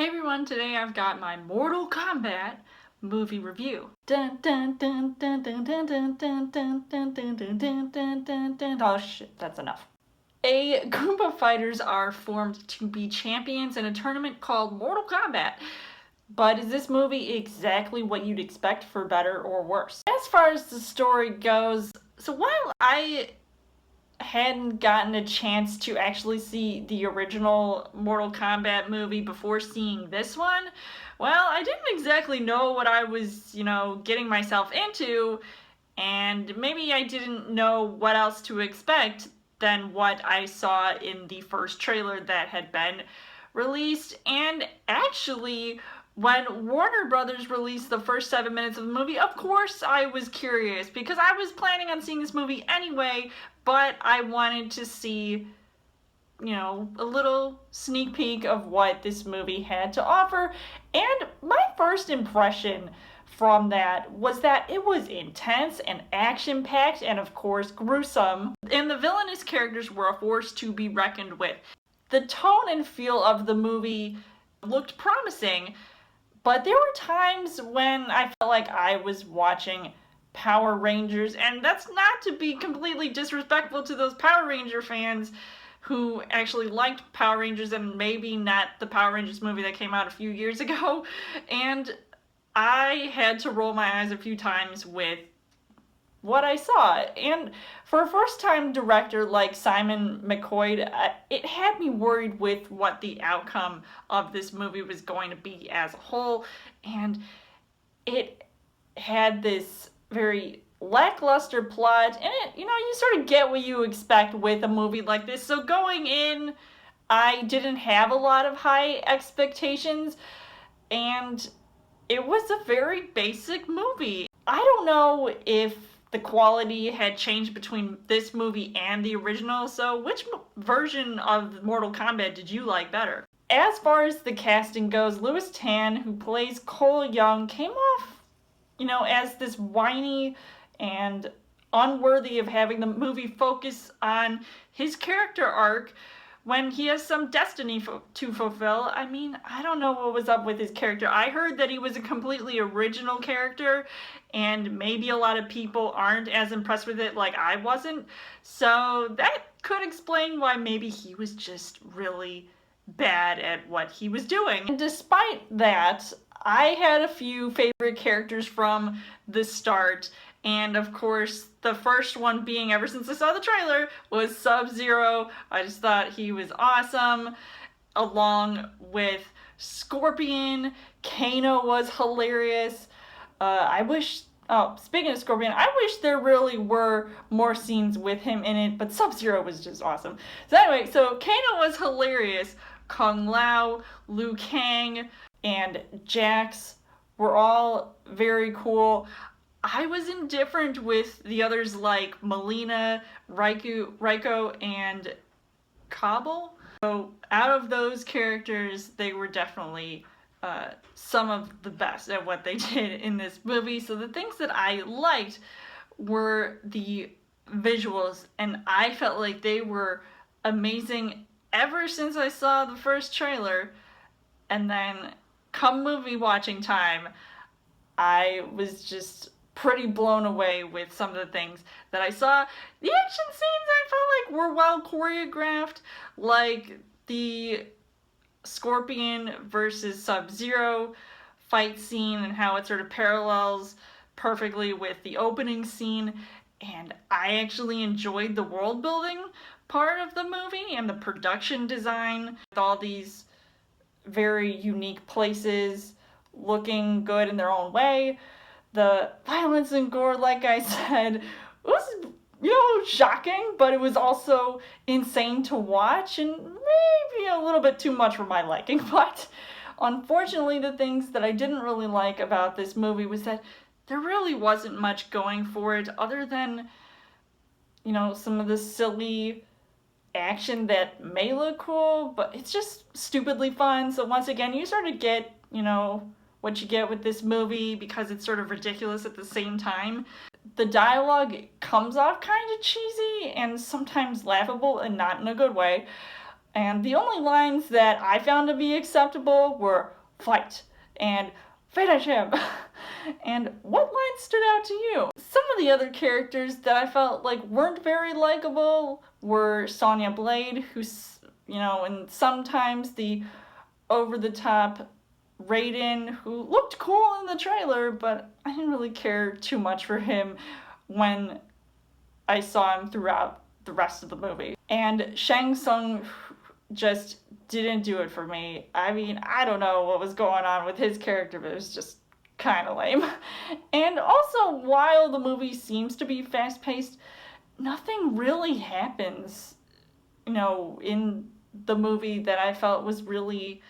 Hey everyone, today I've got my Mortal Kombat movie review. Dun dun dun dun dun dun dun dun dun dun dun dun dun dun dun dun. Oh shit, that's enough. A group of fighters are formed to be champions in a tournament called Mortal Kombat. But is this movie exactly what you'd expect, for better or worse? As far as the story goes, so while I hadn't gotten a chance to actually see the original Mortal Kombat movie before seeing this one, well, I didn't exactly know what I was, getting myself into, and maybe I didn't know what else to expect than what I saw in the first trailer that had been released. And actually, when Warner Brothers released the first 7 minutes of the movie, of course I was curious because I was planning on seeing this movie anyway, but I wanted to see, a little sneak peek of what this movie had to offer. And my first impression from that was that it was intense and action-packed and, of course, gruesome. And the villainous characters were a force to be reckoned with. The tone and feel of the movie looked promising, but there were times when I felt like I was watching Power Rangers, and that's not to be completely disrespectful to those Power Ranger fans who actually liked Power Rangers and maybe not the Power Rangers movie that came out a few years ago. And I had to roll my eyes a few times with what I saw. And for a first-time director like Simon McQuoid, it had me worried with what the outcome of this movie was going to be as a whole. And it had this very lackluster plot, and you sort of get what you expect with a movie like this. So going in, I didn't have a lot of high expectations, and it was a very basic movie. I don't know if the quality had changed between this movie and the original, so which version of Mortal Kombat did you like better? As far as the casting goes, Louis Tan, who plays Cole Young, came off, as this whiny and unworthy of having the movie focus on his character arc when he has some destiny to fulfill. I mean, I don't know what was up with his character. I heard that he was a completely original character, and maybe a lot of people aren't as impressed with it like I wasn't. So that could explain why maybe he was just really bad at what he was doing. And despite that, I had a few favorite characters from the start, and of course the first one being, ever since I saw the trailer, was Sub-Zero. I just thought he was awesome, along with Scorpion. Kano was hilarious. Speaking of Scorpion, I wish there really were more scenes with him in it, but Sub-Zero was just awesome. So anyway, so Kano was hilarious. Kung Lao, Liu Kang, and Jax were all very cool. I was indifferent with the others like Melina, Raiko, and Kabul. So out of those characters, they were definitely some of the best at what they did in this movie. So the things that I liked were the visuals, and I felt like they were amazing ever since I saw the first trailer. And then come movie watching time, I was just pretty blown away with some of the things that I saw. The action scenes I felt like were well choreographed, like the Scorpion versus Sub-Zero fight scene and how it sort of parallels perfectly with the opening scene. And I actually enjoyed the world building part of the movie and the production design with all these very unique places looking good in their own way. The violence and gore, like I said, was, shocking, but it was also insane to watch and maybe a little bit too much for my liking. But unfortunately, the things that I didn't really like about this movie was that there really wasn't much going for it other than, some of the silly action that may look cool, but it's just stupidly fun. So once again, you sort of get, what you get with this movie because it's sort of ridiculous at the same time. The dialogue comes off kind of cheesy and sometimes laughable, and not in a good way. And the only lines that I found to be acceptable were fight and finish him. And what lines stood out to you? Some of the other characters that I felt like weren't very likable were Sonya Blade, who's, and sometimes the over the top Raiden, who looked cool in the trailer, but I didn't really care too much for him when I saw him throughout the rest of the movie. And Shang Tsung just didn't do it for me. I mean, I don't know what was going on with his character, but it was just kind of lame. And also, while the movie seems to be fast paced, nothing really happens, in the movie that I felt was really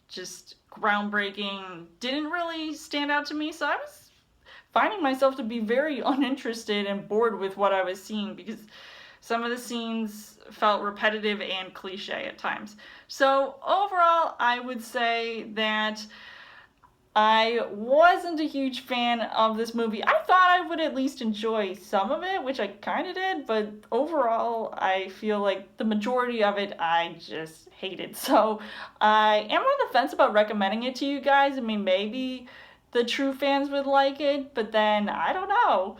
just groundbreaking, didn't really stand out to me. So I was finding myself to be very uninterested and bored with what I was seeing because some of the scenes felt repetitive and cliche at times. So overall, I would say that I wasn't a huge fan of this movie. I thought I would at least enjoy some of it, which I kind of did, but overall, I feel like the majority of it I just hated. So I am on the fence about recommending it to you guys. I mean, maybe the true fans would like it, but then I don't know.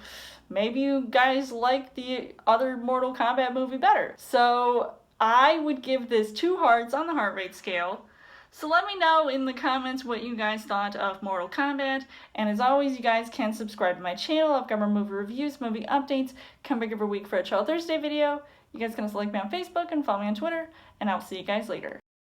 Maybe you guys like the other Mortal Kombat movie better. So I would give this 2 hearts on the heart rate scale. So let me know in the comments what you guys thought of Mortal Kombat. And as always, you guys can subscribe to my channel. I've got more movie reviews, movie updates. Come back every week for a Chill Thursday video. You guys can also like me on Facebook and follow me on Twitter. And I'll see you guys later.